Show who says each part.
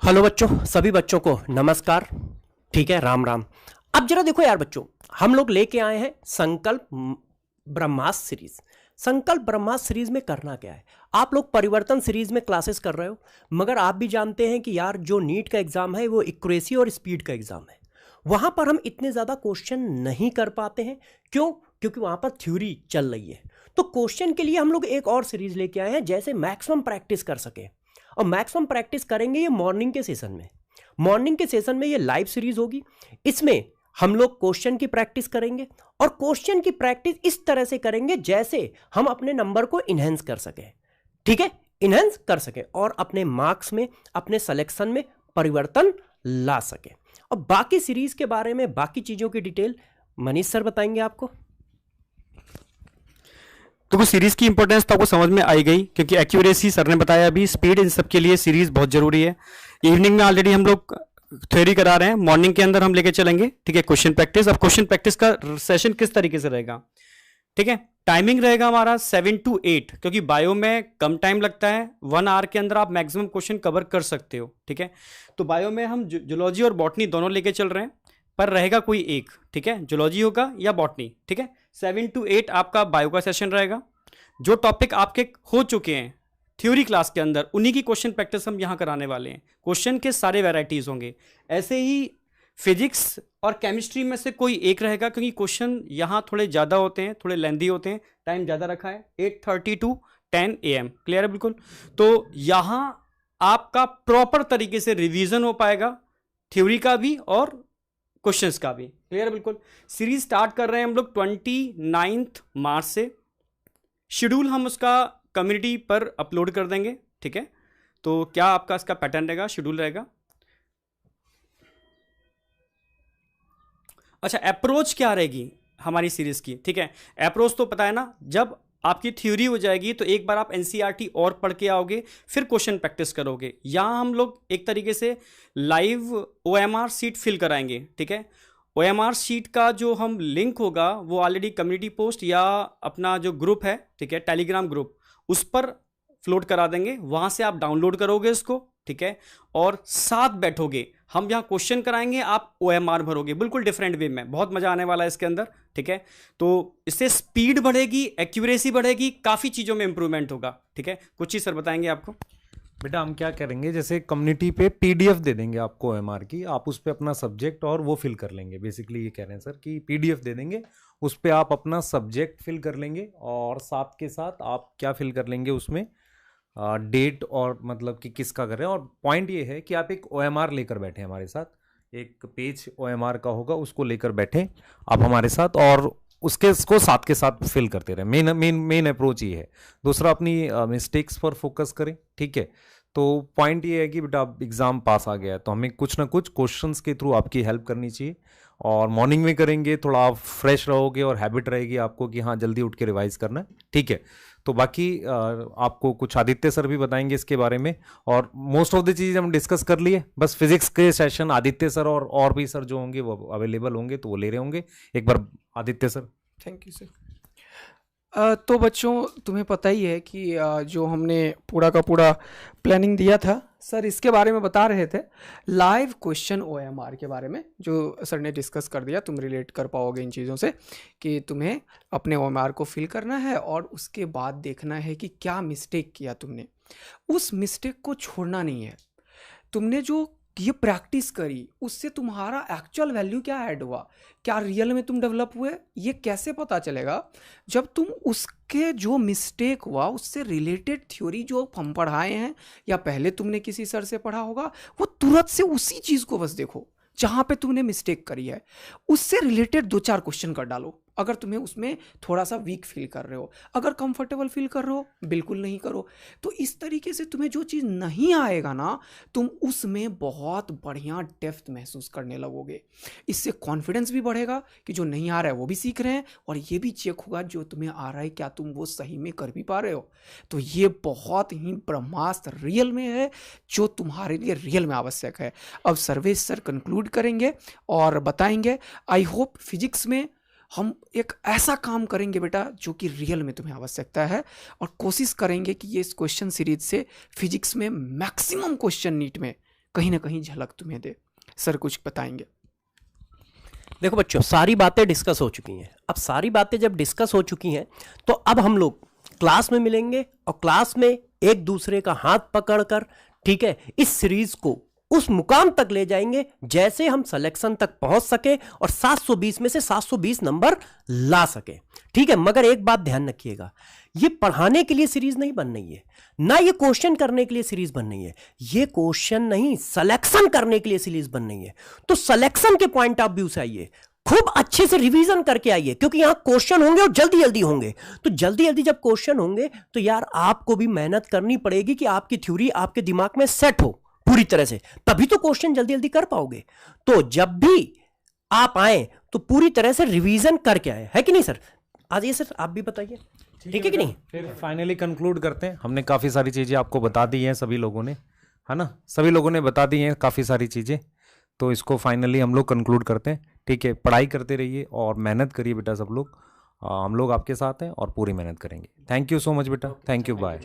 Speaker 1: Hello बच्चों, सभी बच्चों को नमस्कार। ठीक है, राम राम। अब जरा देखो यार बच्चों, हम लोग लेके आए हैं संकल्प ब्रह्मास्त्र सीरीज। संकल्प ब्रह्मास्त्र सीरीज में करना क्या है? आप लोग परिवर्तन सीरीज में क्लासेस कर रहे हो, मगर आप भी जानते हैं कि यार जो नीट का एग्जाम है वो एक्यूरेसी और स्पीड का एग्जाम है। वहां पर हम इतने ज्यादा क्वेश्चन नहीं कर पाते हैं। क्यों? क्योंकि वहां पर थ्योरी चल रही है। तो क्वेश्चन के लिए हम लोग एक और सीरीज लेके आए हैं, जैसे मैक्सिमम प्रैक्टिस कर सके। और मैक्सिमम प्रैक्टिस करेंगे ये मॉर्निंग के सेशन में। मॉर्निंग के सेशन में ये लाइव सीरीज होगी। इसमें हम लोग क्वेश्चन की प्रैक्टिस करेंगे, और क्वेश्चन की प्रैक्टिस इस तरह से करेंगे जैसे हम अपने नंबर को इनहेंस कर सके। ठीक है, इनहेंस कर सके और अपने मार्क्स में, अपने सिलेक्शन में परिवर्तन ला सके। और बाकी सीरीज के बारे में, बाकी चीजों की डिटेल मनीष सर बताएंगे आपको।
Speaker 2: तो कुछ सीरीज की इंपॉर्टेंस तो आपको समझ में आई गई, क्योंकि एक्यूरेसी सर ने बताया, अभी स्पीड, इन सब के लिए सीरीज बहुत जरूरी है। इवनिंग में ऑलरेडी हम लोग थ्योरी करा रहे हैं, मॉर्निंग के अंदर हम लेके चलेंगे। ठीक है, क्वेश्चन प्रैक्टिस। अब क्वेश्चन प्रैक्टिस का सेशन किस तरीके से रहेगा? ठीक है, टाइमिंग रहेगा हमारा 7 to 8, क्योंकि बायो में कम टाइम लगता है। 1 आवर के अंदर आप मैक्सिमम क्वेश्चन कवर कर सकते हो। ठीक है, तो बायो में हम जूलॉजी और बॉटनी दोनों लेके चल रहे हैं, पर रहेगा कोई एक। ठीक है, जूलॉजी होगा या बॉटनी। ठीक है, 7 to 8 आपका बायो का सेशन रहेगा। जो टॉपिक आपके हो चुके हैं थ्योरी क्लास के अंदर, उन्हीं की क्वेश्चन प्रैक्टिस हम यहाँ कराने वाले हैं। क्वेश्चन के सारे वैरायटीज होंगे। ऐसे ही फिजिक्स और केमिस्ट्री में से कोई एक रहेगा, क्योंकि क्वेश्चन यहाँ थोड़े ज़्यादा होते हैं, थोड़े लेंदी होते हैं। टाइम ज़्यादा रखा है, 8:30 to 10 AM। क्लियर है बिल्कुल? तो यहाँ आपका प्रॉपर तरीके से रिवीजन हो पाएगा, थ्योरी का भी और क्वेश्चंस का भी। क्लियर है बिल्कुल? सीरीज स्टार्ट कर रहे हैं हम लोग 29 मार्च से। शेड्यूल हम उसका कम्युनिटी पर अपलोड कर देंगे। ठीक है, तो क्या आपका इसका पैटर्न रहेगा, शेड्यूल रहेगा? अच्छा, अप्रोच क्या रहेगी हमारी सीरीज की? ठीक है, अप्रोच तो पता है ना, जब आपकी थ्योरी हो जाएगी तो एक बार आप एनसीईआरटी और पढ़ के आओगे, फिर क्वेश्चन प्रैक्टिस करोगे। यहाँ हम लोग एक तरीके से लाइव ओएमआर सीट फिल कराएंगे। ठीक है, ओएमआर सीट का जो हम लिंक होगा वो ऑलरेडी कम्युनिटी पोस्ट या अपना जो ग्रुप है, ठीक है, टेलीग्राम ग्रुप, उस पर फ्लोट करा देंगे। वहां से आप डाउनलोड करोगे इसको। ठीक है, और साथ बैठोगे, हम यहाँ क्वेश्चन कराएंगे, आप ओएमआर भरोगे, बिल्कुल डिफरेंट वे में। बहुत मजा आने वाला है इसके अंदर। ठीक है, तो इससे स्पीड बढ़ेगी, एक्यूरेसी बढ़ेगी, काफी चीजों में इंप्रूवमेंट होगा। ठीक है, कुछ चीज सर बताएंगे आपको।
Speaker 3: बेटा हम क्या करेंगे, जैसे कम्युनिटी पे पीडीएफ दे देंगे आपको एमआर की, आप उस पे अपना सब्जेक्ट और वो फिल कर लेंगे। बेसिकली ये कह रहे हैं सर कि पीडीएफ दे देंगे, उस पे आप अपना सब्जेक्ट फिल कर लेंगे, और साथ के साथ आप क्या फिल कर लेंगे उसमें, डेट, और मतलब कि किसका कर रहे हैं। और पॉइंट ये है कि आप एक ओएमआर लेकर बैठे हमारे साथ, एक पेज ओएमआर का होगा, उसको लेकर बैठे आप हमारे साथ, और उसको साथ के साथ फिल करते रहे। मेन मेन मेन अप्रोच ये है। दूसरा, अपनी मिस्टेक्स पर फोकस करें। ठीक है, तो पॉइंट ये है कि बेटा आप एग्ज़ाम पास आ गया है, तो हमें कुछ ना कुछ क्वेश्चंस के थ्रू आपकी हेल्प करनी चाहिए। और मॉर्निंग में करेंगे, थोड़ा आप फ्रेश रहोगे और हैबिट रहेगी आपको कि हाँ जल्दी उठ के रिवाइज करना है। ठीक है, तो बाकी आपको कुछ आदित्य सर भी बताएंगे इसके बारे में, और मोस्ट ऑफ द चीज़ हम डिस्कस कर लिए। बस फिजिक्स के सेशन आदित्य सर और भी सर जो होंगे वो अवेलेबल होंगे, तो वो ले रहे होंगे। एक बार Aditya sir.
Speaker 4: Thank you sir. तो बच्चों, तुम्हें पता ही है कि जो हमने पूरा का पूरा प्लानिंग दिया था, सर इसके बारे में बता रहे थे, लाइव क्वेश्चन ओएमआर के बारे में, जो सर ने डिस्कस कर दिया। तुम रिलेट कर पाओगे इन चीज़ों से कि तुम्हें अपने ओएमआर को फिल करना है, और उसके बाद देखना है कि क्या मिस्टेक किया तुमने। उस मिस्टेक को छोड़ना नहीं है। तुमने जो ये प्रैक्टिस करी, उससे तुम्हारा एक्चुअल वैल्यू क्या ऐड हुआ, क्या रियल में तुम डेवलप हुए, ये कैसे पता चलेगा? जब तुम उसके जो मिस्टेक हुआ उससे रिलेटेड थ्योरी जो हम पढ़ाए हैं, या पहले तुमने किसी सर से पढ़ा होगा, वो तुरंत से उसी चीज़ को बस देखो जहाँ पे तुमने मिस्टेक करी है, उससे रिलेटेड 2-4 क्वेश्चन कर डालो। अगर तुम्हें उसमें थोड़ा सा वीक फील कर रहे हो, अगर कंफर्टेबल फील कर रहे हो, बिल्कुल नहीं करो। तो इस तरीके से तुम्हें जो चीज़ नहीं आएगा ना, तुम उसमें बहुत बढ़िया डेप्थ महसूस करने लगोगे। इससे कॉन्फिडेंस भी बढ़ेगा कि जो नहीं आ रहा है वो भी सीख रहे हैं, और ये भी चेक होगा जो तुम्हें आ रहा है क्या तुम वो सही में कर भी पा रहे हो। तो ये बहुत ही ब्रह्मास्त्र रियल में है, जो तुम्हारे लिए रियल में आवश्यक है। अब सर्वेश सर कंक्लूड करेंगे और बताएंगे। आई होप फिजिक्स में हम एक ऐसा काम करेंगे बेटा जो कि रियल में तुम्हें आवश्यकता है, और कोशिश करेंगे कि ये इस क्वेश्चन सीरीज से फिजिक्स में मैक्सिमम क्वेश्चन नीट में कहीं ना कहीं झलक तुम्हें दे। सर कुछ बताएंगे?
Speaker 1: देखो बच्चों, सारी बातें डिस्कस हो चुकी हैं। अब सारी बातें जब डिस्कस हो चुकी हैं तो अब हम लोग क्लास में मिलेंगे और क्लास में एक दूसरे का हाथ पकड़कर, ठीक है, इस सीरीज को उस मुकाम तक ले जाएंगे जैसे हम सिलेक्शन तक पहुंच सके और 720 में से 720 नंबर ला सके। ठीक है, मगर एक बात ध्यान रखिएगा, ये पढ़ाने के लिए सीरीज नहीं बन रही है, ना ये क्वेश्चन करने के लिए सीरीज बन रही है। ये क्वेश्चन नहीं, सिलेक्शन करने के लिए सीरीज बन रही है। तो सिलेक्शन के पॉइंट ऑफ व्यू से आइए, खूब अच्छे से रिवीजन करके आइए, क्योंकि यहां क्वेश्चन होंगे और जल्दी जल्दी होंगे। तो जल्दी जल्दी जब क्वेश्चन होंगे तो यार आपको भी मेहनत करनी पड़ेगी कि आपकी थ्योरी आपके दिमाग में सेट हो पूरी तरह से, तभी तो क्वेश्चन जल्दी जल्दी कर पाओगे। तो जब भी आप आए तो पूरी तरह से रिवीजन करके आए, है कि नहीं सर? आज ये सर आप भी बताइए, ठीक है कि नहीं?
Speaker 3: फिर फाइनली कंक्लूड करते हैं। हमने काफ़ी सारी चीज़ें आपको बता दी हैं, सभी लोगों ने, है ना, सभी लोगों ने बता दी हैं काफ़ी सारी चीज़ें। तो इसको फाइनली हम लोग कंक्लूड करते हैं। ठीक है, पढ़ाई करते रहिए और मेहनत करिए बेटा सब लोग। हम लोग आपके साथ हैं और पूरी मेहनत करेंगे। थैंक यू सो मच बेटा, थैंक यू, बाय।